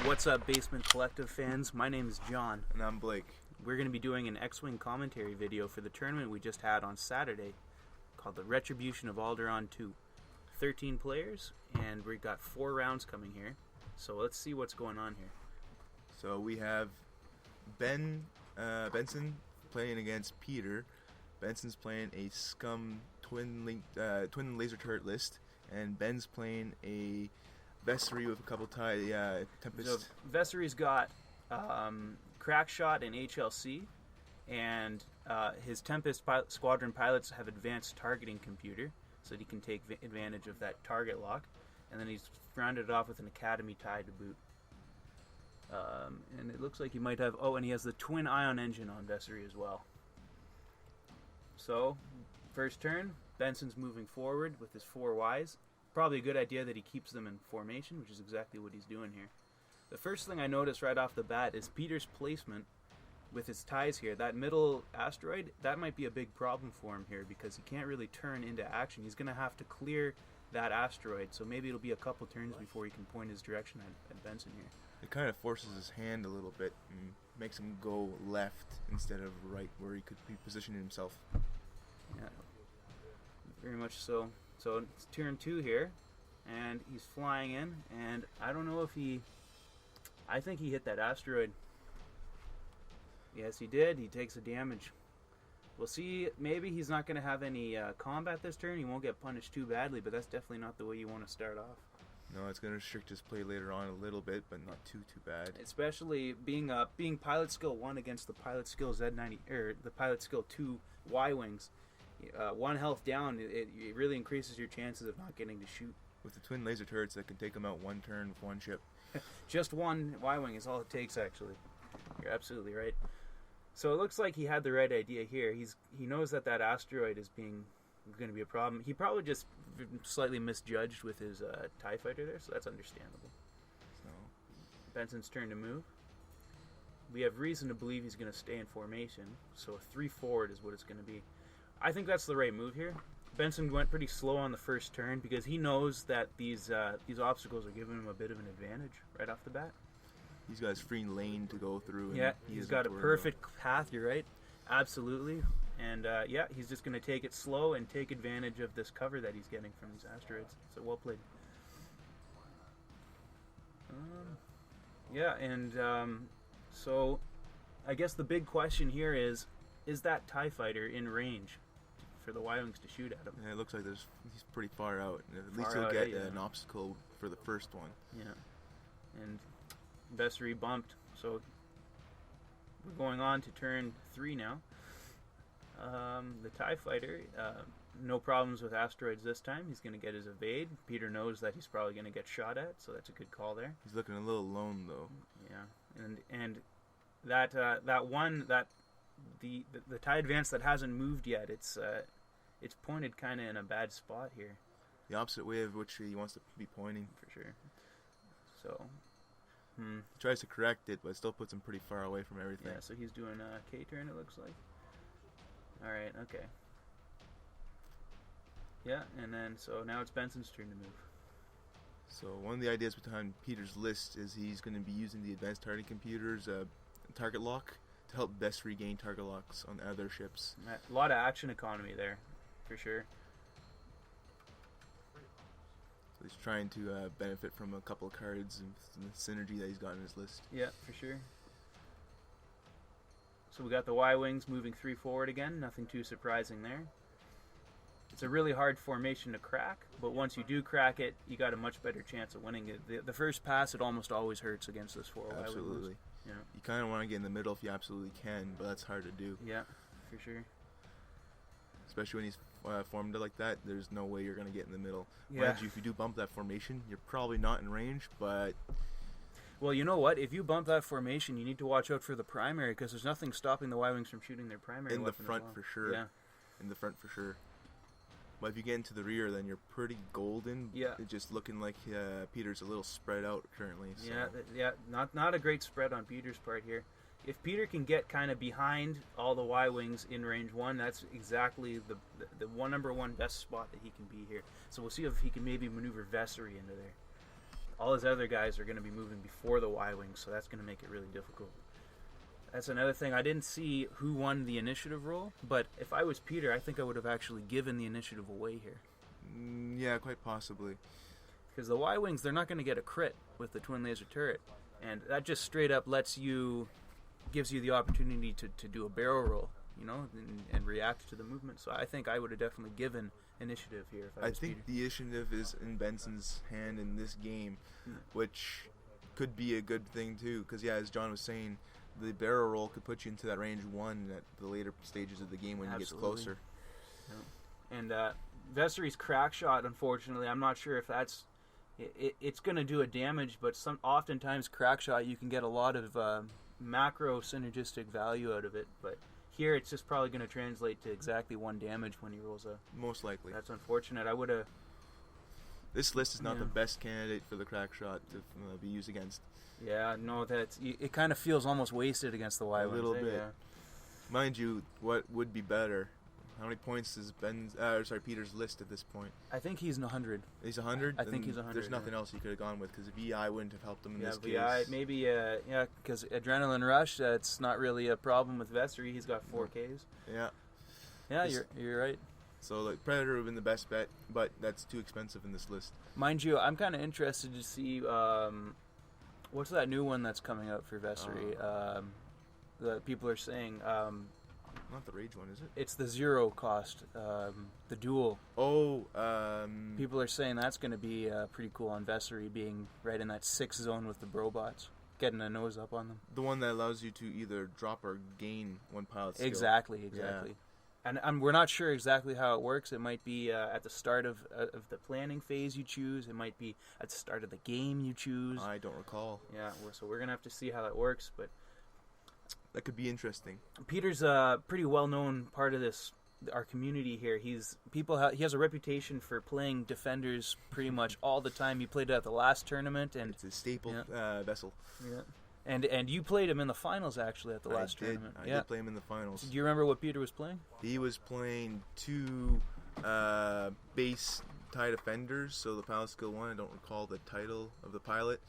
What's up, Basement Collective fans? My name is John. And I'm Blake. We're going to be doing an X-Wing commentary video for the tournament we just had on Saturday called the Retribution of Alderaan 2. 13 players, and we got 4 rounds coming here. So let's see what's going on here. So we have Benson playing against Peter. Benson's playing a Scum twin laser turret list, and Ben's playing a Vessery with a couple Tempest. So Vessery's got Crackshot and HLC, and his Tempest squadron pilots have advanced targeting computer, so that he can take advantage of that target lock. And then he's rounded it off with an Academy tie to boot. And it looks like he might have... Oh, and he has the twin ion engine on Vessery as well. So, first turn, Benson's moving forward with his 4 Ys. Probably a good idea that he keeps them in formation, which is exactly what he's doing here. The first thing I noticed right off the bat is Peter's placement with his ties here. That middle asteroid, that might be a big problem for him here because he can't really turn into action. He's going to have to clear that asteroid, so maybe it'll be a couple turns before he can point his direction at Benson here. It kind of forces his hand a little bit and makes him go left instead of right where he could be positioning himself. Yeah, very much so. So it's turn 2 here, and he's flying in, and I don't know if he... I think he hit that asteroid. Yes, he did. He takes the damage. We'll see. Maybe he's not going to have any combat this turn. He won't get punished too badly, but that's definitely not the way you want to start off. No, it's going to restrict his play later on a little bit, but not too bad. Especially being pilot skill 1 against the pilot skill Z90 or the pilot skill 2 Y-wings. 1 health down, it really increases your chances of not getting to shoot. With the twin laser turrets that can take him out 1 turn with 1 ship. Just 1 Y-wing is all it takes, actually. You're absolutely right. So it looks like he had the right idea here. He knows that asteroid is going to be a problem. He probably just slightly misjudged with his TIE fighter there, so that's understandable. So Benson's turn to move. We have reason to believe he's going to stay in formation, so a 3 forward is what it's going to be. I think that's the right move here. Benson went pretty slow on the first turn because he knows that these obstacles are giving him a bit of an advantage right off the bat. He's got his free lane to go through. And yeah, he's got a perfect path, you're right. Absolutely. And yeah, he's just going to take it slow and take advantage of this cover that he's getting from these asteroids. So well played. Yeah, and so I guess the big question here is that TIE fighter in range for the Y-Wings to shoot at him? Yeah, it looks like he's pretty far out. At least he'll get an obstacle for the first one. Yeah. And Vessery bumped, so we're going on to turn 3 now. The TIE fighter, no problems with asteroids this time. He's going to get his evade. Peter knows that he's probably going to get shot at, so that's a good call there. He's looking a little lone though. Yeah, and the TIE advance that hasn't moved yet, it's pointed kind of in a bad spot here. The opposite way of which he wants to be pointing. For sure. So... He tries to correct it, but it still puts him pretty far away from everything. Yeah, so he's doing a K-turn, it looks like. Alright, okay. Yeah, and then, so now it's Benson's turn to move. So one of the ideas behind Peter's list is he's going to be using the advanced targeting computer's target lock to help Vess regain target locks on other ships. A lot of action economy there, for sure. So he's trying to benefit from a couple of cards and the synergy that he's got in his list. Yeah, for sure. So we got the Y-Wings moving 3 forward again. Nothing too surprising there. It's a really hard formation to crack, but once you do crack it, you got a much better chance of winning it. The first pass, it almost always hurts against this 4 Y-Wings. Absolutely. Yeah. You kind of want to get in the middle if you absolutely can, but that's hard to do. Yeah, for sure. Especially when he's formed like that, there's no way you're going to get in the middle. Yeah. Mind you, if you do bump that formation, you're probably not in range, but... Well, you know what? If you bump that formation, you need to watch out for the primary, because there's nothing stopping the Y-Wings from shooting their primary in the front as well. for sure. Yeah. In the front for sure. But if you get into the rear, then you're pretty golden. Yeah. It's just looking like Peter's a little spread out currently. So. Yeah, not a great spread on Peter's part here. If Peter can get kind of behind all the Y-Wings in range 1, that's exactly the number one best spot that he can be here. So we'll see if he can maybe maneuver Vessery into there. all his other guys are going to be moving before the Y-wing, so that's going to make it really difficult. That's another thing. I didn't see who won the initiative roll, but if I was Peter, I think I would have actually given the initiative away here. Yeah, quite possibly. Because the Y-wings, they're not going to get a crit with the twin laser turret, and that just straight up gives you the opportunity to do a barrel roll, and react to the movement. So I think I would have definitely given initiative here if I was think Peter. the initiative is in Benson's hand in this game, which could be a good thing too. Because as John was saying, the barrel roll could put you into that range 1 at the later stages of the game when you get closer. Yeah. And Vessery's crack shot, unfortunately, I'm not sure if that's it's going to do a damage, but oftentimes crack shot you can get a lot of macro synergistic value out of it, but here it's just probably going to translate to exactly 1 damage when he rolls a. Most likely. That's unfortunate. I would have. This list is not the best candidate for the crack shot to be used against. Yeah, no, it kind of feels almost wasted against the Y-wings. A little bit. Yeah. Mind you, what would be better? How many points is Peter's list at this point? I think he's 100. He's 100? I think he's 100. There's nothing else he could have gone with, because VI wouldn't have helped him in this VI, case. maybe, because Adrenaline Rush, that's not really a problem with Vessery. He's got 4Ks. Yeah. Yeah, you're right. So Predator would have been the best bet, but that's too expensive in this list. Mind you, I'm kind of interested to see what's that new one that's coming out for Vessery. The people are saying not the Rage one, is it? It's the 0 cost, the duel. People are saying that's going to be pretty cool on Vessery, being right in that 6 zone with the Brobots, getting a nose up on them. The one that allows you to either drop or gain 1 pilot skill. Exactly. Yeah. And we're not sure exactly how it works. It might be at the start of the planning phase you choose. It might be at the start of the game you choose. I don't recall. Yeah, so we're going to have to see how that works, but that could be interesting. Peter's a pretty well-known part of our community here. He has a reputation for playing defenders pretty much all the time. He played it at the last tournament, and it's a staple vessel. Yeah, and you played him in the finals actually at the last tournament. I did play him in the finals. Do you remember what Peter was playing? He was playing 2 base TIE defenders. So the pilot skill 1, I don't recall the title of the pilot,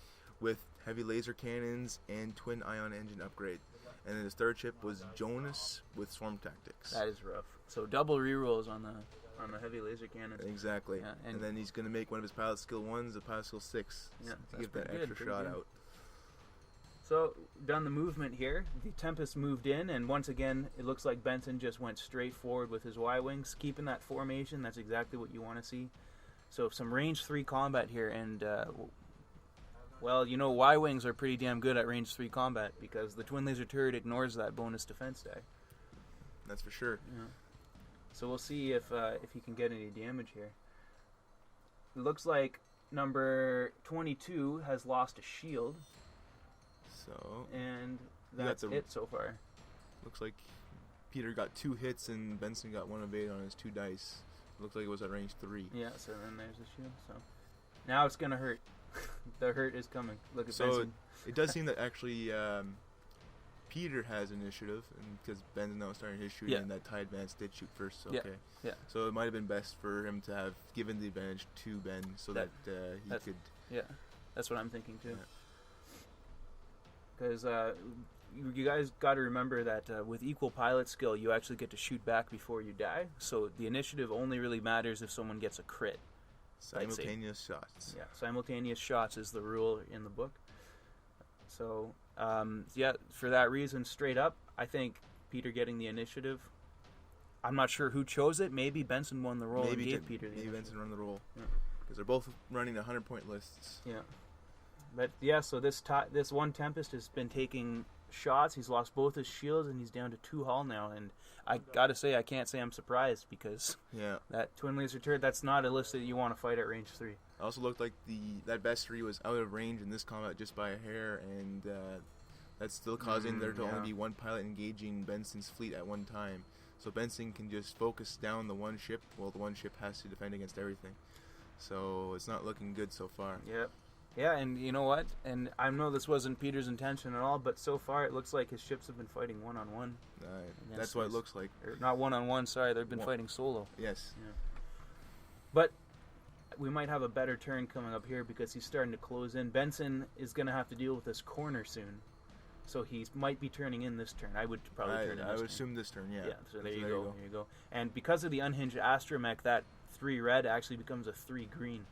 with heavy laser cannons and twin ion engine upgrade. And then his third ship was Jonas with swarm tactics. That is rough. So double rerolls on the heavy laser cannons. Exactly. Yeah, and then he's going to make one of his pilot skill 1s a pilot skill 6 to give that extra shot out. So done the movement here. The Tempest moved in, and once again it looks like Benson just went straight forward with his Y-wings, keeping that formation. That's exactly what you want to see. So some range 3 combat here, and Y-wings are pretty damn good at range 3 combat because the twin laser turret ignores that bonus defense die. That's for sure. Yeah. So we'll see if he can get any damage here. It looks like number 22 has lost a shield. And that's it so far. Looks like Peter got 2 hits and Benson got 1 evade on his 2 dice. Looks like it was at range 3. Yeah, so then there's the shield. So now it's going to hurt. The hurt is coming. Look at Benson. It does seem that actually Peter has initiative, because Ben's now starting his shooting, and that TIE Advance did shoot first. So okay. Yeah. So it might have been best for him to have given the advantage to Ben so that he could. Yeah, that's what I'm thinking too. Because you guys got to remember that with equal pilot skill, you actually get to shoot back before you die. So the initiative only really matters if someone gets a crit. Simultaneous shots. Yeah, simultaneous shots is the rule in the book. So, for that reason, straight up, I think Peter getting the initiative. I'm not sure who chose it. Maybe Benson won the roll and gave Peter the initiative. Maybe Benson won the roll. Because they're both running 100-point lists. Yeah. But, so this one Tempest has been taking shots. He's lost both his shields, and he's down to 2 hull now. And I got to say, I can't say I'm surprised, because that twin laser turret, that's not a list that you want to fight at range 3. It also looked like that Vessery was out of range in this combat just by a hair, and that's still causing there to only be 1 pilot engaging Benson's fleet at one time. So Benson can just focus down the 1 ship, while the 1 ship has to defend against everything. So it's not looking good so far. Yep. Yeah, and you know what? And I know this wasn't Peter's intention at all, but so far it looks like his ships have been fighting one-on-one. That's what it looks like. Or not one-on-one, sorry. They've been fighting solo. Yes. Yeah. But we might have a better turn coming up here because he's starting to close in. Benson is going to have to deal with this corner soon. So he might be turning in this turn. I would probably turn in this turn. I would assume this turn, yeah. Yeah, so there you go. There you go. And because of the unhinged astromech, that 3 red actually becomes a 3 green.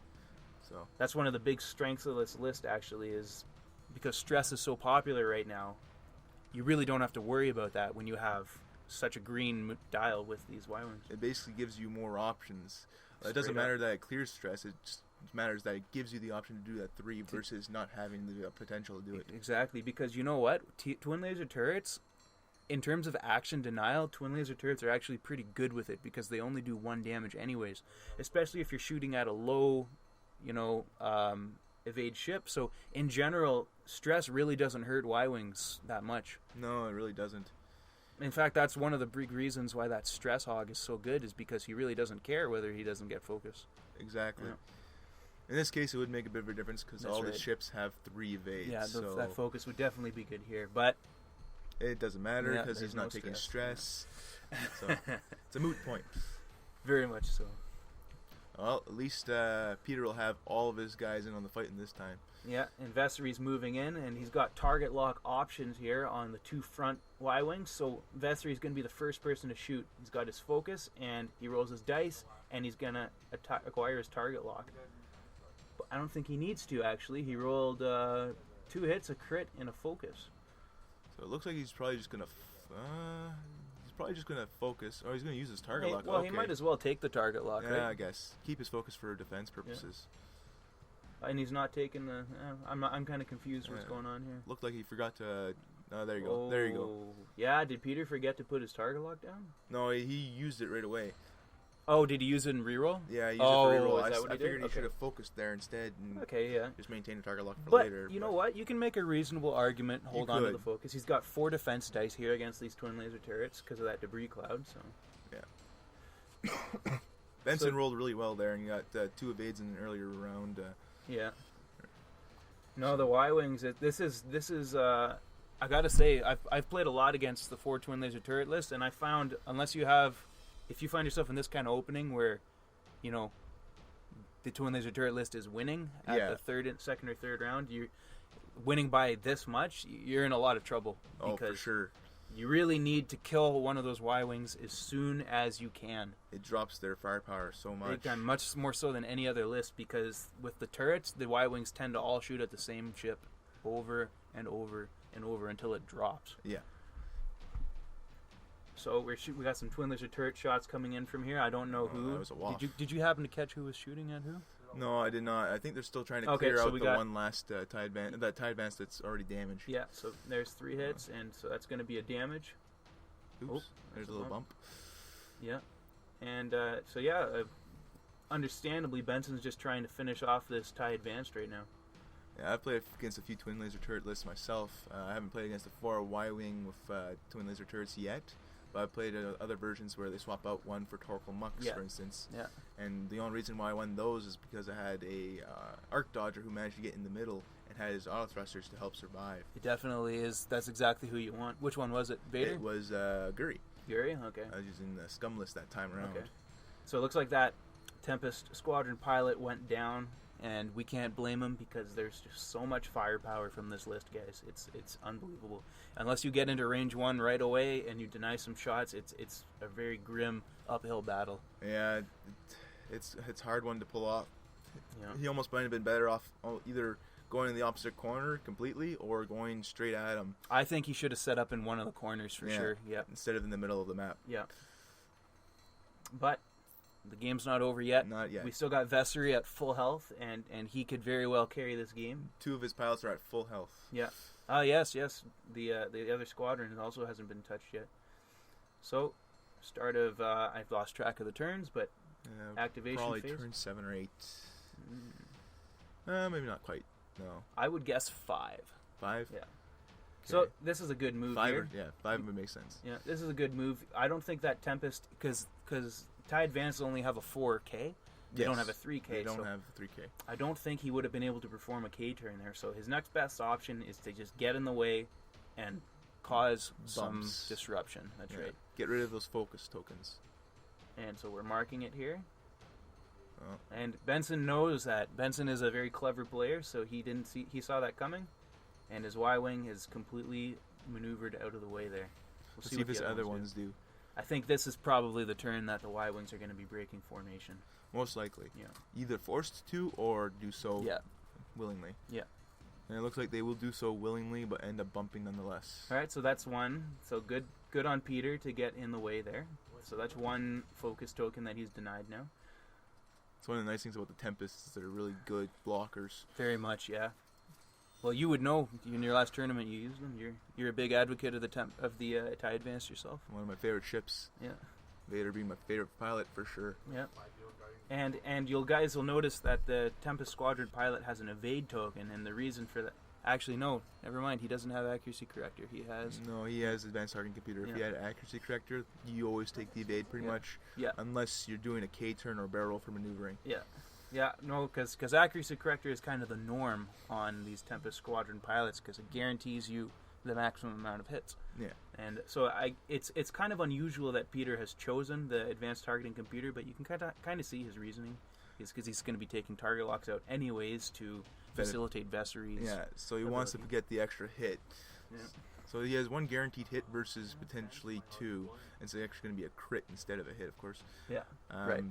So that's one of the big strengths of this list, actually, is because stress is so popular right now, you really don't have to worry about that when you have such a green dial with these Y-Wings. It basically gives you more options. It doesn't matter that it clears stress. It just matters that it gives you the option to do that 3 versus not having the potential to do it. Exactly, because you know what? Twin laser turrets, in terms of action denial, twin laser turrets are actually pretty good with it because they only do 1 damage anyways, especially if you're shooting at a low, evade ship. So in general, stress really doesn't hurt Y-Wings that much. No, it really doesn't. In fact, that's one of the big reasons why that stress hog is so good, is because he really doesn't care whether he doesn't get focus. Exactly. Yeah. In this case, it would make a bit of a difference because all the ships have 3 evades. Yeah, so that focus would definitely be good here, but it doesn't matter because he's not taking stress. So it's a moot point. Very much so. Well, at least Peter will have all of his guys in on the fight in this time. Yeah, and Vessery's moving in, and he's got target lock options here on the 2 front Y-Wings, so Vessery's going to be the first person to shoot. He's got his focus, and he rolls his dice, and he's going to acquire his target lock. But I don't think he needs to, actually. He rolled 2 hits, a crit, and a focus. So it looks like he's probably just going to... focus. Oh, he's going to use his target lock. Well, he might as well take the target lock, right? Yeah, I guess. Keep his focus for defense purposes. Yeah. And he's not taking the... I'm kind of confused what's going on here. Looked like he forgot to... Oh, there you go. There you go. Yeah, did Peter forget to put his target lock down? No, he used it right away. Oh, did he use it in reroll? Yeah, he used it for reroll. Is that what I he figured did? he should have focused there instead and just maintain the target lock for later. But you know what? You can make a reasonable argument, hold on to the focus. He's got 4 defense dice here against these twin laser turrets because of that debris cloud, so... Yeah. Benson rolled really well there, and he got 2 evades in an earlier round. Yeah. No, the Y-Wings, this is I gotta say, I've played a lot against the 4 twin laser turret list, and I found, if you find yourself in this kind of opening where, the twin laser turret list is winning at the second or third round, you're winning by this much, you're in a lot of trouble. Oh, for sure. You really need to kill one of those Y-Wings as soon as you can. It drops their firepower so much. Big time, much more so than any other list, because with the turrets, the Y-Wings tend to all shoot at the same ship over and over and over until it drops. Yeah. So we got some twin laser turret shots coming in from here. I don't know who. That was a waft. Did you happen to catch who was shooting at who? No, I did not. I think they're still trying to clear out the one last tide advance that's already damaged. Yeah, so there's 3 hits, and so that's going to be a damage. Oops, there's a little bump. Yeah, and understandably, Benson's just trying to finish off this tie advanced right now. Yeah, I've played against a few twin laser turret lists myself. I haven't played against a 4 Y-Wing with twin laser turrets yet. But I've played other versions where they swap out one for Torkoal Mux, for instance. Yeah. And the only reason why I won those is because I had a arc dodger who managed to get in the middle and had his auto thrusters to help survive. It definitely is. That's exactly who you want. Which one was it? Vader? It was Guri. Guri? Okay. I was using the scum list that time around. Okay. So it looks like that Tempest squadron pilot went down, and we can't blame him because there's just so much firepower from this list, guys. It's unbelievable. Unless you get into range 1 right away and you deny some shots, it's a very grim uphill battle. Yeah, it's a hard one to pull off. Yeah. He almost might have been better off either going in the opposite corner completely or going straight at him. I think he should have set up in one of the corners for sure. Yeah. Instead of in the middle of the map. Yeah. But the game's not over yet. Not yet. We still got Vessery at full health, and he could very well carry this game. 2 of his pilots are at full health. Yeah. Yes. The other squadron also hasn't been touched yet. So, start of I've lost track of the turns, but activation probably phase. Turn 7 or 8. Maybe not quite. No. I would guess 5. 5. Yeah. Okay. So this is a good move 5 here. 5 would make sense. Yeah, this is a good move. I don't think that Tempest, because TIE Advance only have a 4K. They don't have a 3K. They don't have a 3K. I don't think he would have been able to perform a K turn there. So his next best option is to just get in the way and cause some disruption. That's right. Get rid of those focus tokens. And so we're marking it here. Oh. And Benson knows that. Benson is a very clever player, so he saw that coming, and his Y-wing is completely maneuvered out of the way there. Let's see if his other ones do. I think this is probably the turn that the Y-wings are going to be breaking formation. Most likely. Yeah. Either forced to or do so willingly. Yeah. And it looks like they will do so willingly, but end up bumping nonetheless. All right, so that's one. So good on Peter to get in the way there. So that's one focus token that he's denied now. It's one of the nice things about the Tempests is they're really good blockers. Very much, yeah. Well, you would know in your last tournament you used them. You're a big advocate of the TIE Advance yourself. One of my favorite ships. Yeah. Vader being my favorite pilot for sure. Yeah. And you guys will notice that the Tempest Squadron pilot has an evade token, and the reason for that... Actually, no, never mind. He doesn't have accuracy corrector. He has... No, he has advanced targeting computer. If he had accuracy corrector, you always take the evade pretty much. Yeah. Unless you're doing a K turn or barrel roll for maneuvering. Yeah. Yeah, no, because accuracy corrector is kind of the norm on these Tempest Squadron pilots because it guarantees you the maximum amount of hits. Yeah. And so it's kind of unusual that Peter has chosen the advanced targeting computer, but you can kind of see his reasoning. Is because he's going to be taking target locks out anyways to facilitate Vessery's. Yeah, so he wants to get the extra hit. Yeah. So he has one guaranteed hit versus potentially two, and so it's actually going to be a crit instead of a hit, of course. Yeah. Right.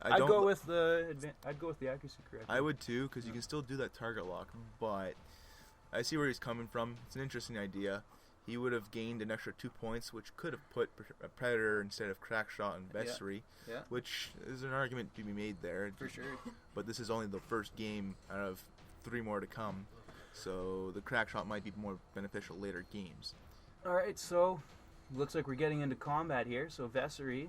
I'd go with the accuracy corrector. I would too, because you can still do that target lock, but I see where he's coming from. It's an interesting idea. He would have gained an extra 2 points, which could have put a Predator instead of Crackshot and Vessery, which is an argument to be made there. For sure. But this is only the first game out of 3 more to come, so the Crackshot might be more beneficial later games. All right, so looks like we're getting into combat here. So Vessery.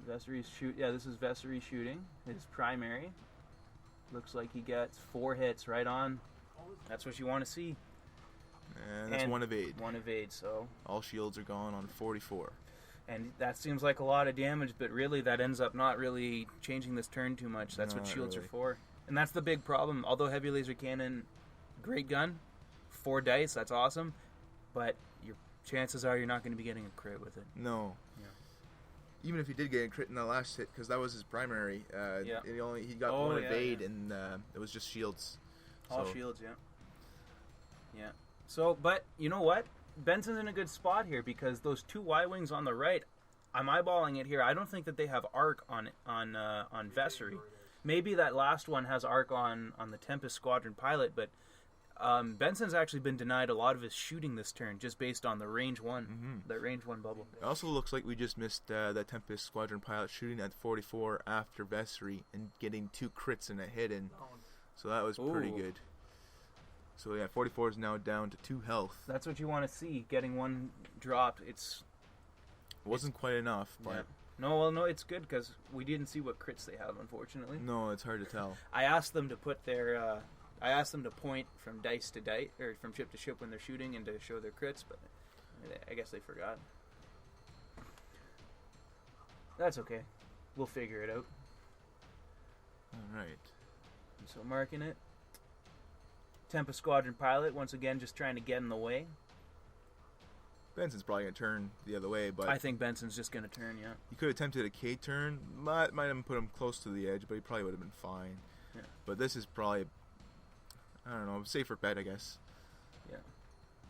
Vessery's shoot. Yeah, this is Vessery shooting his primary. Looks like he gets 4 hits right on. That's what you want to see. And that's one evade. One evade, so... All shields are gone on 44. And that seems like a lot of damage, but really that ends up not really changing this turn too much. That's what shields are for. And that's the big problem. Although heavy laser cannon, great gun, 4 dice, that's awesome. But your chances are you're not going to be getting a crit with it. No. Yeah. Even if he did get a crit in the last hit, because that was his primary, he got one evade, and it was just shields. All shields, yeah. So, but you know what? Benson's in a good spot here because those 2 Y-wings on the right, I'm eyeballing it here. I don't think that they have arc on Vessery. Maybe that last one has arc on the Tempest Squadron pilot, but Benson's actually been denied a lot of his shooting this turn just based on the range 1, that range 1 bubble. It also looks like we just missed that Tempest Squadron pilot shooting at 44 after Vessery and getting 2 crits and a hit in. So that was pretty good. So yeah, 44 is now down to 2 health. That's what you want to see, getting 1 dropped. It wasn't quite enough, but... No, it's good because we didn't see what crits they have, unfortunately. No, it's hard to tell. I asked them to put their... I asked them to point from dice to dice, or from ship to ship when they're shooting and to show their crits, but I guess they forgot. That's okay. We'll figure it out. Alright. So marking it. Tempest Squadron pilot, once again, just trying to get in the way. Benson's probably going to turn the other way, but... I think Benson's just going to turn, yeah. He could have attempted a K turn. Might have put him close to the edge, but he probably would have been fine. Yeah. But this is probably, I don't know, safer bet, I guess. Yeah.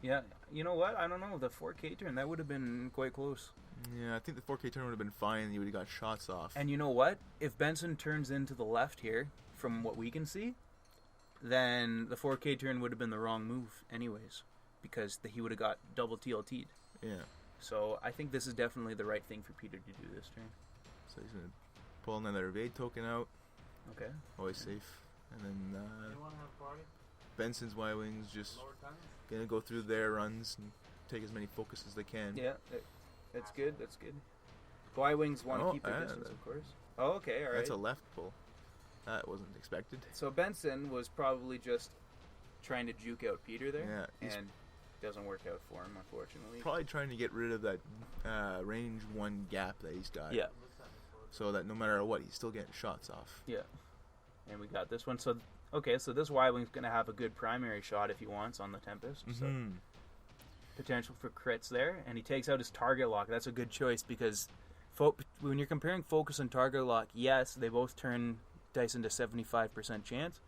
Yeah, you know what? I don't know. The 4K turn, that would have been quite close. Yeah, I think the 4K turn would have been fine and he would have got shots off. And you know what? If Benson turns into the left here, from what we can see, then the 4K turn would have been the wrong move anyways, because he would have got double TLT'd. Yeah. So I think this is definitely the right thing for Peter to do this turn. So he's going to pull another evade token out. Okay. Always safe. And then Benson's Y-Wings just going to go through their runs and take as many focus as they can. Yeah, that's good. That's good. Y-Wings want to keep their distance, of course. Oh, okay, all right. That's a left pull. That wasn't expected. So Benson was probably just trying to juke out Peter there, and doesn't work out for him, unfortunately. Probably trying to get rid of that range 1 gap that he's got. Yeah. So that no matter what, he's still getting shots off. Yeah. And we got this one. So, okay, so this Y-Wing's going to have a good primary shot if he wants on the Tempest. So potential for crits there. And he takes out his target lock. That's a good choice because when you're comparing focus and target lock, yes, they both turn dice into 75% chance.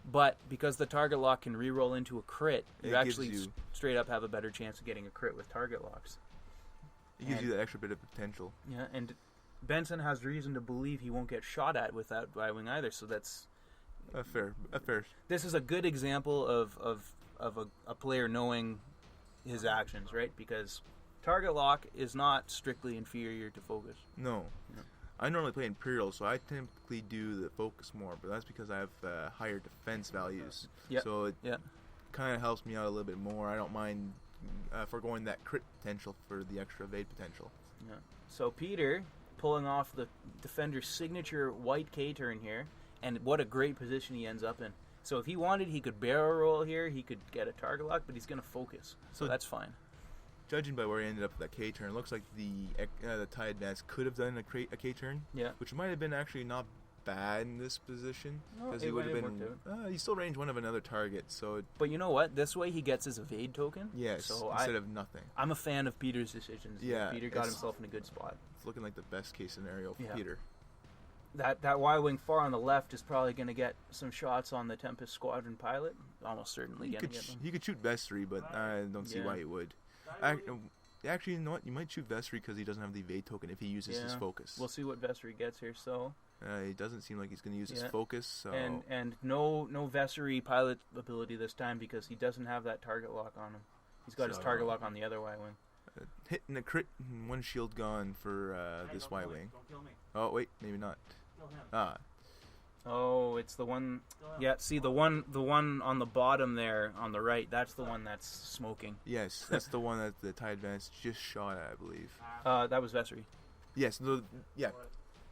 But because the target lock can re-roll into a crit, you actually straight up have a better chance of getting a crit with target locks. It gives you that extra bit of potential. Yeah, and Benson has reason to believe he won't get shot at with that Y-wing either, so that's... A fair. This is a good example of a player knowing his actions, right? Because target lock is not strictly inferior to focus. No. I normally play Imperial, so I typically do the focus more, but that's because I have higher defense values. Yep. So it kind of helps me out a little bit more. I don't mind foregoing that crit potential for the extra evade potential. Yeah. So Peter pulling off the defender's signature white K-turn here, and what a great position he ends up in. So if he wanted, he could barrel roll here, he could get a target lock, but he's going to focus. So that's fine. Judging by where he ended up with that K-turn, looks like the TIE Advance could have done a K-turn. Yeah. Which might have been actually not bad in this position. Because he would have been... he still range one of another target, so... But you know what? This way he gets his evade token. Yes, so instead of nothing. I'm a fan of Peter's decisions. Yeah. Peter got himself in a good spot. It's looking like the best case scenario for Peter. That Y-wing far on the left is probably going to get some shots on the Tempest Squadron pilot. Almost certainly going to get them. He could shoot Vestry, but I don't see why he would. Actually, you know what? You might shoot Vestry because he doesn't have the evade token if he uses his focus. We'll see what Vestry gets here. So he doesn't seem like he's going to use his focus. So. And no Vestry pilot ability this time because he doesn't have that target lock on him. He's got his target lock on the other Y-wing. Hitting a crit, one shield gone for this Y-wing. Oh wait, maybe not. Oh, it's the one. Yeah, see the one on the bottom there on the right. That's the one that's smoking. Yes, that's the one that the TIE Advance just shot at, I believe. That was Vestry. Yes, yeah.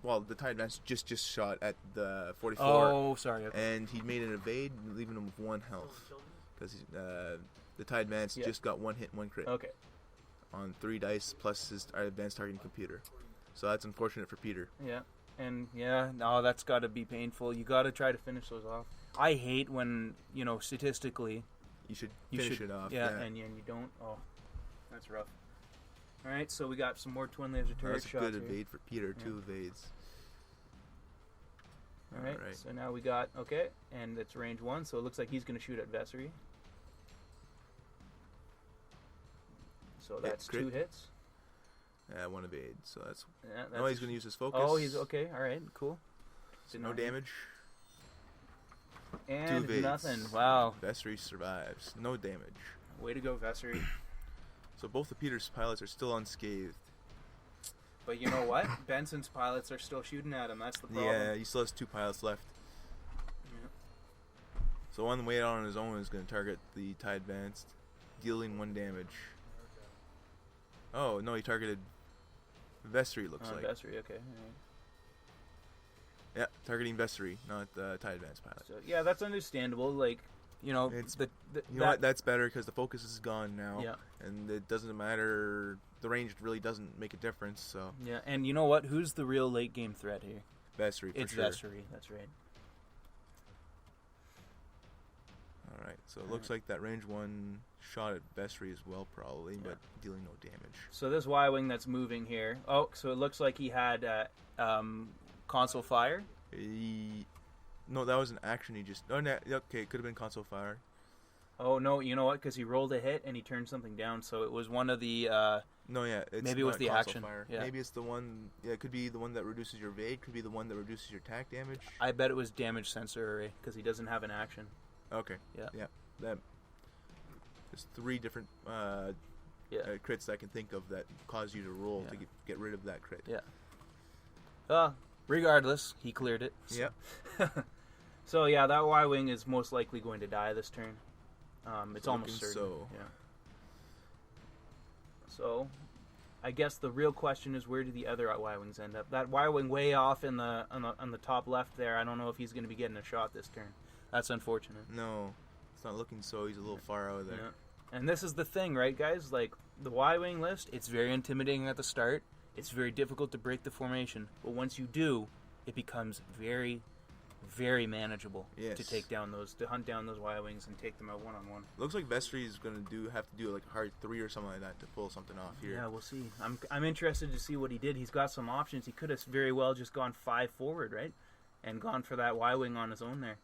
Well, the TIE Advance just shot at the 44. Oh, sorry. Okay. And he made an evade, leaving him with 1 health because the TIE Advance just got 1 hit, 1 crit. Okay. On 3 dice plus his advanced targeting computer. So that's unfortunate for Peter. Yeah. And that's got to be painful. You got to try to finish those off. I hate when, statistically you should finish it off. Yeah, and you don't. Oh, that's rough. All right, so we got some more twin laser turret shots. That's a good evade for Peter. 2 evades. All right, so now we got and it's range 1, so it looks like he's going to shoot at Vessary. So that's 2 hits. 1 evade, so that's... No, he's going to use his focus. Oh, he's okay. All right, cool. So no damage. And 2 evades. Nothing. Wow. Vessary survives. No damage. Way to go, Vessary. So both of Peter's pilots are still unscathed. But you know what? Benson's pilots are still shooting at him. That's the problem. Yeah, he still has 2 pilots left. Yeah. So one way out on his own is going to target the TIE Advanced, dealing 1 damage. Oh, no, he targeted Vestry, looks like. Vestry, okay. Right. Yeah, targeting Vestry, not the TIE Advanced pilot. So, yeah, that's understandable. Like, it's, you know what? That's better because the focus is gone now. Yeah. And it doesn't matter. The range really doesn't make a difference. So. Yeah, and you know what? Who's the real late game threat here? Vestry, for sure. It's Vestry, that's right. All right, so it looks like that range 1 shot at Vestry as well, probably, but dealing no damage. So this Y-wing that's moving here. Oh, so it looks like he had console fire. No, that was an action. He just... Oh, okay, it could have been console fire. Oh, no, you know what? Because he rolled a hit and he turned something down, so it was one of the... No, yeah, it's maybe it was the action. Fire. Yeah. Maybe it's the one... Yeah, it could be the one that reduces your evade, could be the one that reduces your attack damage. I bet it was damage sensor array, because he doesn't have an action. Okay. Yeah. There's 3 different crits I can think of that cause you to roll to get rid of that crit. Yeah. Regardless, he cleared it. So. Yep. So yeah, that Y-wing is most likely going to die this turn. It's almost certain. So. Yeah. So, I guess the real question is, where do the other Y-wings end up? That Y-wing way off on the top left there. I don't know if he's going to be getting a shot this turn. That's unfortunate. No, it's not looking so. He's a little far out of there. Yeah. And this is the thing, right, guys? Like, the Y-wing list, it's very intimidating at the start. It's very difficult to break the formation. But once you do, it becomes very, very manageable Yes. to take down to hunt down those Y-wings and take them out one-on-one. Looks like Vestry is going to have to do like a hard 3 or something like that to pull something off here. Yeah, we'll see. I'm interested to see what he did. He's got some options. He could have very well just gone 5 forward, right? And gone for that Y-wing on his own there.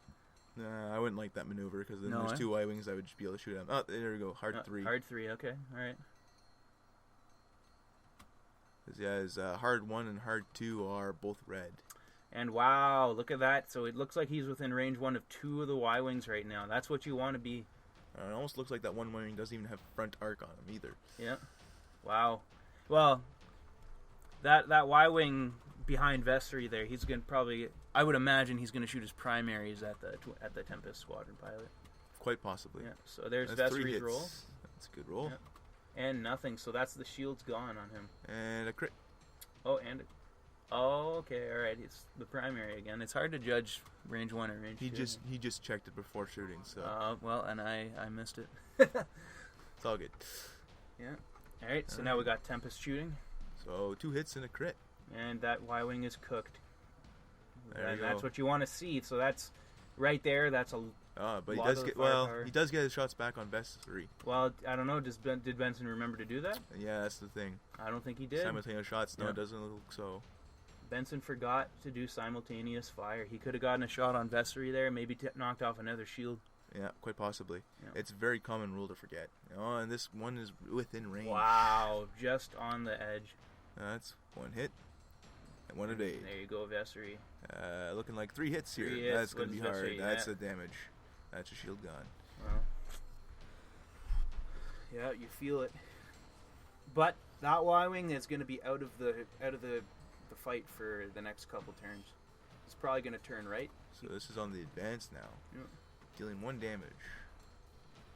Nah, I wouldn't like that maneuver because then No, there's eh? 2 Y-wings I would just be able to shoot at. Oh, there we go. Hard 3. Hard 3, okay. All right. 'Cause, yeah, his hard 1 and hard 2 are both red. And wow, look at that. So it looks like he's within range 1 of 2 of the Y-wings right now. That's what you want to be. It almost looks like that one Y-wing doesn't even have front arc on him either. Yeah. Wow. Well, that Y-wing behind Vestry there, he's going to probably, I would imagine he's going to shoot his primaries at the Tempest Squadron pilot. Quite possibly. Yeah. So there's That's 3 Vestry's hits. roll. That's a good roll. Yeah. And nothing. So that's the shield's gone on him. And a crit. Oh, okay. All right. It's the primary again. It's hard to judge range 1 or range 2. He just checked it before shooting, so Well, and I missed it. it's all good. Yeah. All right. So now we got Tempest shooting. So 2 hits and a crit. And that Y-wing is cooked. There And you that's go. what you want to see. So that's right there. That's a But lot he does of get firepower. he does get his shots back on Vestry. well. I don't know. Did Benson remember to do that? Yeah, that's the thing. I don't think he did. Simultaneous shots. No, Yeah. it doesn't look so. Benson forgot to do simultaneous fire. He could have gotten a shot on Vestry there. Maybe knocked off another shield. Yeah, quite possibly. Yeah. It's a very common rule to forget. And this one is within range. Wow. Just on the edge. That's 1 hit. And 1 evade. There you go, Vestry. Looking like 3 hits here. 3 hits. That's going What to be does hard. Vestry That's get? a damage. That's a shield gone. Well, yeah, you feel it. But that Y-wing is going to be out of the fight for the next couple turns. It's probably going to turn right. So this is on the advance now. Yeah. Dealing 1 damage.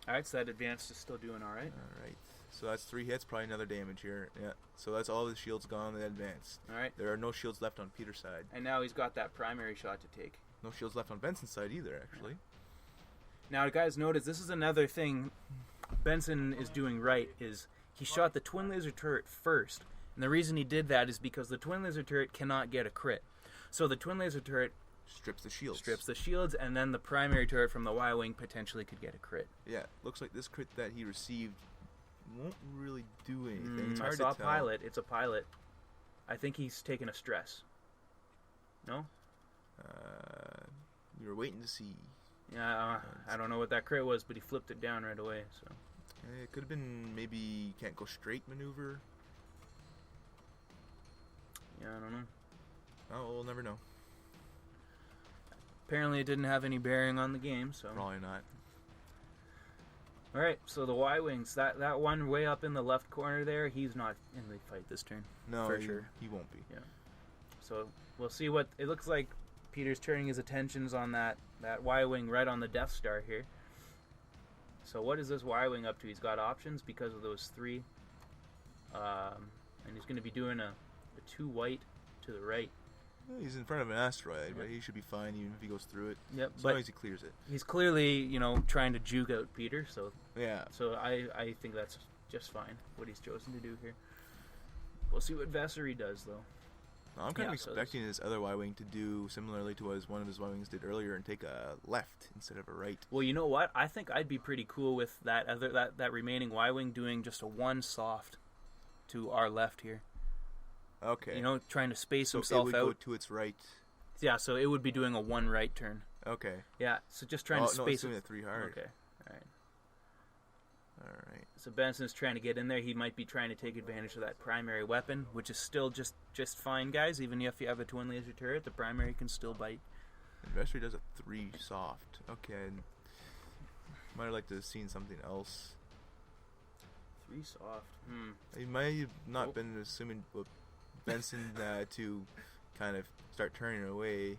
All right, so that advanced is still doing all right. Alright. So that's 3 hits, probably another damage here. Yeah. So that's all the shields gone on the advance. All right, There are no shields left on Peter's side. and now he's got that primary shot to take. No shields left on Benson's side either, actually. Now, guys, notice this is another thing Benson is doing right, is he shot the twin laser turret first. And the reason he did that is because the twin laser turret cannot get a crit. So the twin laser turret Strips the shields. strips the shields, and then the primary turret from the Y-wing potentially could get a crit. Yeah. Looks like this crit that he received won't really do anything. It's I hard saw to tell. pilot. It's a pilot. I think he's taking a stress. No? We were waiting to see. Yeah, I don't know what that crit was, but he flipped it down right away. So It could have been maybe can't go straight maneuver. yeah, I don't know. Oh, we'll never know. Apparently, it didn't have any bearing on the game. So Probably not. all right. So the Y-wings, that one way up in the left corner there, he's not in the fight this turn. No, For he, sure. he won't be. So we'll see what it looks like. Peter's turning his attentions on that Y-wing right on the Death Star here. So what is this Y-wing up to? He's got options because of those 3. And he's going to be doing a 2 white to the right. He's in front of an asteroid, but he should be fine even if he goes through it. Yep, As but long as he clears it. he's clearly, trying to juke out Peter. So Yeah. I think that's just fine what he's chosen to do here. We'll see what Vestry does though. I'm kind of so expecting his other Y-wing to do similarly to what one of his Y-wings did earlier and take a left instead of a right. Well, you know what? I think I'd be pretty cool with that remaining Y-wing doing just a 1 soft to our left here. Okay. Trying to space so himself it would out. go to its right. Yeah, so it would be doing a 1 right turn. Okay. Yeah, so just trying to No, it's space doing it. a 3 hard. Okay, all right. All right. So Benson's trying to get in there. He might be trying to take advantage of that primary weapon, which is still just fine, guys. Even if you have a twin laser turret, the primary can still bite. Vestry does a 3 soft. Okay. Might have liked to have seen something else. 3 soft. He might have not Nope. been assuming Benson to kind of start turning away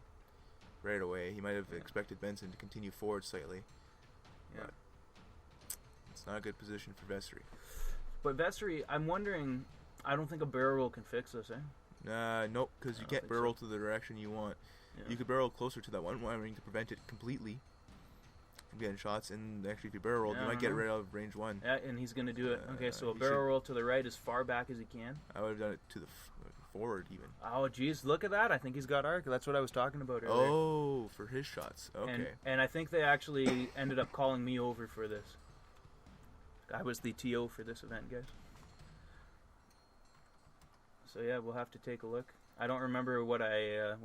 right away. He might have expected Benson to continue forward slightly. Yeah. But it's not a good position for Vestry. But Vestry, I'm wondering. I don't think a barrel roll can fix this, eh? Nope, because you I don't can't think barrel so. to the direction you want. Yeah. You could barrel closer to that one Y-wing to prevent it completely from getting shots, and actually if you barrel roll, Yeah, you I might get don't know. rid of range 1. Yeah, and he's going to do it. Okay, so a he barrel should- roll to the right as far back as he can. I would have done it to the forward even. Oh, geez, look at that. I think he's got arc. That's what I was talking about earlier. Oh, for his shots. Okay. And I think they actually ended up calling me over for this. I was the TO for this event, guys. So yeah, we'll have to take a look. I don't remember what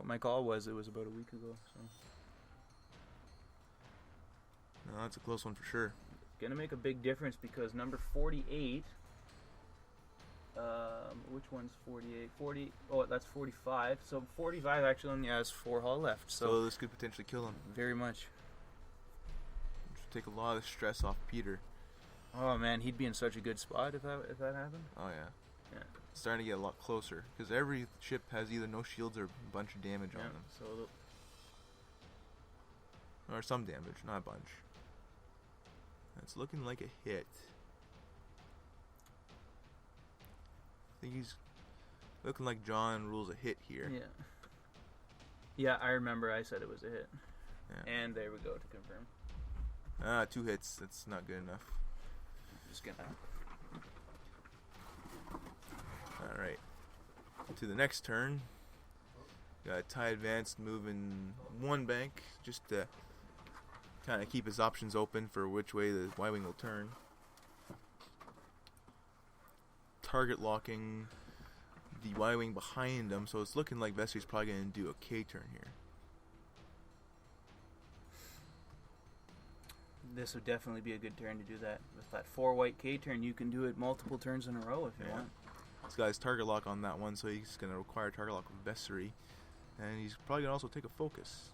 my call was. It was about a week ago. So No, that's a close one for sure. gonna make a big difference because number 48. Which one's 48? 40. Oh, that's 45. So 45 actually only has 4 hull left. So this could potentially kill him. Very much. Should take a lot of stress off Peter. Oh man, he'd be in such a good spot if that happened. Oh yeah. Yeah. It's starting to get a lot closer because every ship has either no shields or a bunch of damage on them. So Or some damage, not a bunch. It's looking like a hit. I think he's looking like John rules a hit here. yeah. Yeah, I remember I said it was a hit. Yeah. And there we go to confirm. 2 hits. That's not good enough. Just gonna. All right. To the next turn. Got tie advanced moving 1 bank just to kind of keep his options open for which way the Y-wing will turn. Target locking the Y-wing behind him, so it's looking like Vesser's probably going to do a K-turn here. This would definitely be a good turn to do that. With that 4 white K-turn, you can do it multiple turns in a row if you want. This guy's target lock on that one, so he's going to require target lock with Vessery. And he's probably going to also take a focus.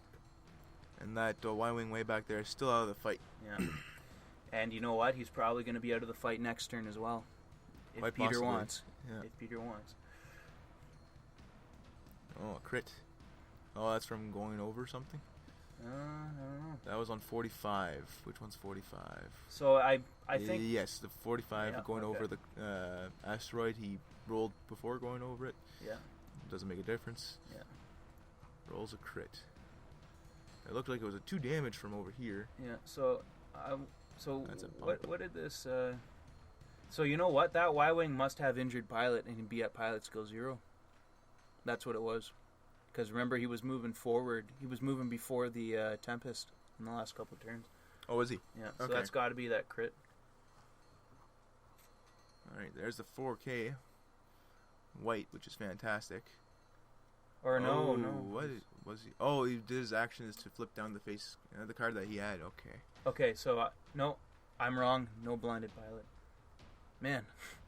And that Y-wing way back there is still out of the fight. Yeah. And you know what? He's probably going to be out of the fight next turn as well. If Quite Peter possibly. wants. Yeah. If Peter wants. Oh, a crit. Oh, that's from going over something? I don't know. That was on 45. Which one's 45? So I think... Yes, the 45 Yeah, going okay. over the asteroid. He rolled before going over it. Yeah. Doesn't make a difference. Yeah. Rolls a crit. It looked like it was a 2 damage from over here. Yeah, so That's a what did this so you know what, that Y-wing must have injured pilot and be at pilot skill 0. That's what it was, because remember he was moving forward, he was moving before the Tempest in the last couple of turns. Oh, is he? Yeah, so Okay. that's got to be that crit. Alright, there's the 4K white, which is fantastic. Or no. What was he? Oh, he did his action is to flip down the face, the card that he had. Okay. Okay, so no, I'm wrong, no blinded pilot. Man,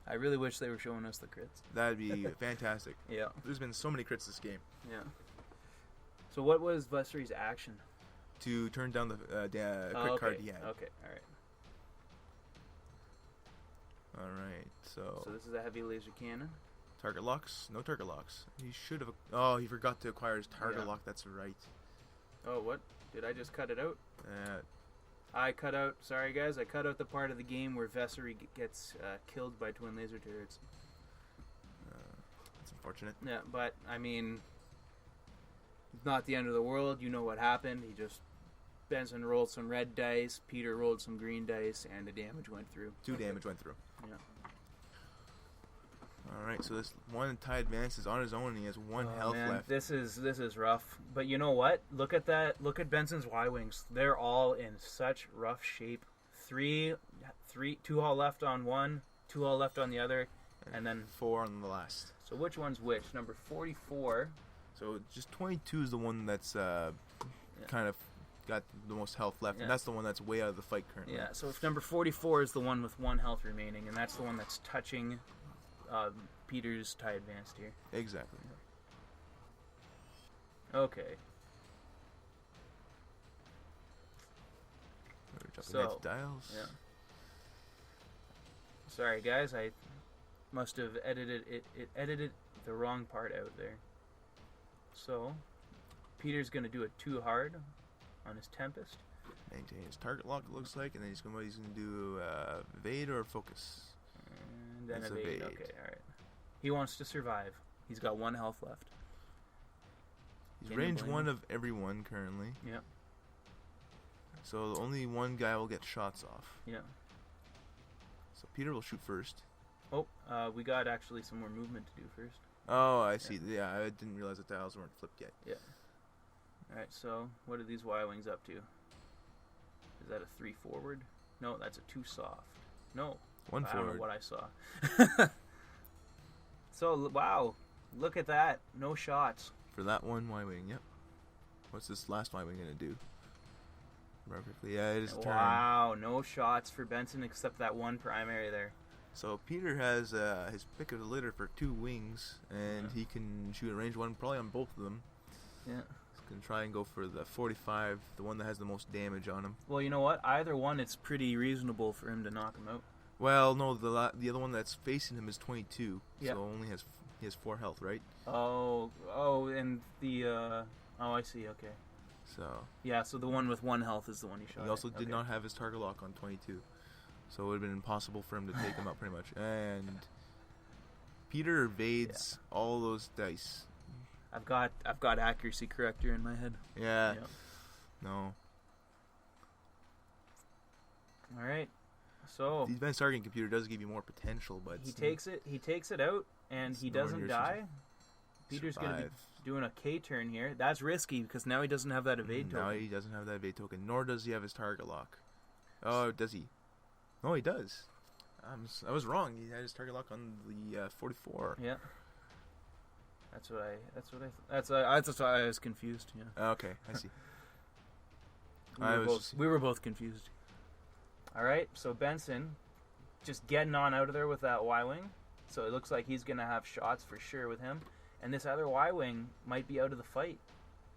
I really wish they were showing us the crits. That'd be fantastic. Yeah. There's been so many crits this game. Yeah. So what was Vessery's action? To turn down the crit okay. card he had. Okay, alright. Alright, so So this is a heavy laser cannon. target locks? No target locks. He should have. Oh, he forgot to acquire his target Yeah. lock. That's right. Oh, what? Did I just cut it out? Uh, I cut out, sorry guys, I cut out the part of the game where Vessery gets killed by twin laser turrets. that's unfortunate. Yeah, but, I mean, it's not the end of the world. You know what happened. Benson rolled some red dice, Peter rolled some green dice, and the damage went through. 2 damage went through. Yeah. Alright, so this one tie advance is on his own and he has 1 Oh, health man, left. This is rough. But you know what? Look at that. Look at Benson's Y-Wings. They're all in such rough shape. 2 hull left on one, 2 hull left on the other, and then 4 on the last. So which one's which? Number 44. So just 22 is the one that's kind of got the most health left, Yeah. and that's the one that's way out of the fight currently. Yeah, so if number 44 is the one with 1 health remaining, and that's the one that's touching Peter's tie advanced here. Exactly. Okay. Dropping next dials. Yeah. Sorry guys, I must have edited it. It edited the wrong part out there. So, Peter's gonna do it too hard on his Tempest. Maintain his target lock, it looks like, and then he's gonna do evade or focus. And then It's evade. evade. Okay, alright. He wants to survive. He's got 1 health left. He's Can you range blame 1 him? of everyone currently, Yeah, so only 1 guy will get shots off. yeah. So Peter will shoot first. Oh, we got actually some more movement to do first. Oh, I see. Yeah, I didn't realize that the tiles weren't flipped yet. Yeah. All right. So what are these Y-wings up to? Is that a 3 forward? No, that's a 2 soft. No. 1 I forward. don't know what I saw. So wow, look at that. No shots. For that one Y-wing, yep. What's this last Y-wing gonna do? Perfectly, yeah, it is turn. Wow, no shots for Benson except that one primary there. So Peter has his pick of the litter for 2 wings, and he can shoot a range 1 probably on both of them. Yeah. He's gonna try and go for the 45, the one that has the most damage on him. Well, you know what? Either one, it's pretty reasonable for him to knock him out. Well, no, the other one that's facing him is 22, Yeah. so he has 4 health, right? Oh, and the oh, I see. Okay. So Yeah, so the one with 1 health is the one he shot. he also at. did Okay. not have his target lock on 22, so it would have been impossible for him to take him out pretty much. And Peter evades all those dice. I've got accuracy corrector in my head. Yeah. Yep. No. All right. So The advanced targeting computer does give you more potential, but he takes it out, and It's he nowhere doesn't near die. Peter's gonna be survive. doing a K turn here. That's risky because now he doesn't have that evade Now token. he doesn't have that evade token, nor does he have his target lock. Oh, does he? No, he does. I was wrong. He had his target lock on the 44. Yeah. That's why I was confused. Yeah. Okay, I see. We were both confused. All right, so Benson just getting on out of there with that Y-wing. So it looks like he's going to have shots for sure with him. And this other Y-wing might be out of the fight.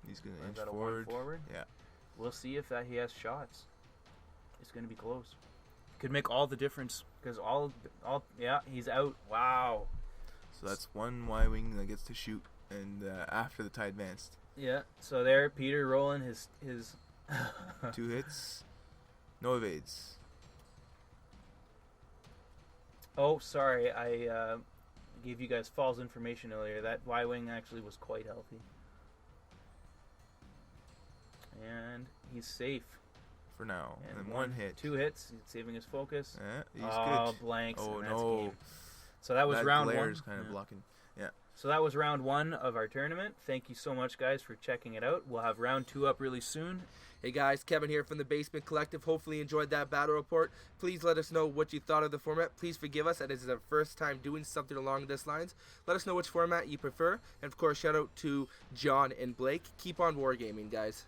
He's going to Is inch that a forward. 1 forward? Yeah. We'll see if he has shots. It's going to be close. Could make all the difference because he's out. Wow. So that's 1 Y-wing that gets to shoot, and after the tie advanced. Yeah. So there, Peter rolling his 2 hits, no evades. Oh, sorry. I gave you guys false information earlier. That Y-wing actually was quite healthy. And he's safe. For now. And And 1 hit. 2 hits. He's saving his focus. He's Oh, good. blanks. Oh, and that's no. game. So that was that round glare 1. is kind of Yeah. blocking. Yeah. So that was round 1 of our tournament. Thank you so much, guys, for checking it out. We'll have round 2 up really soon. Hey guys, Kevin here from the Basement Collective. Hopefully you enjoyed that battle report. Please let us know what you thought of the format. Please forgive us, that this is our first time doing something along this lines. Let us know which format you prefer. And of course, shout out to John and Blake. Keep on wargaming, guys.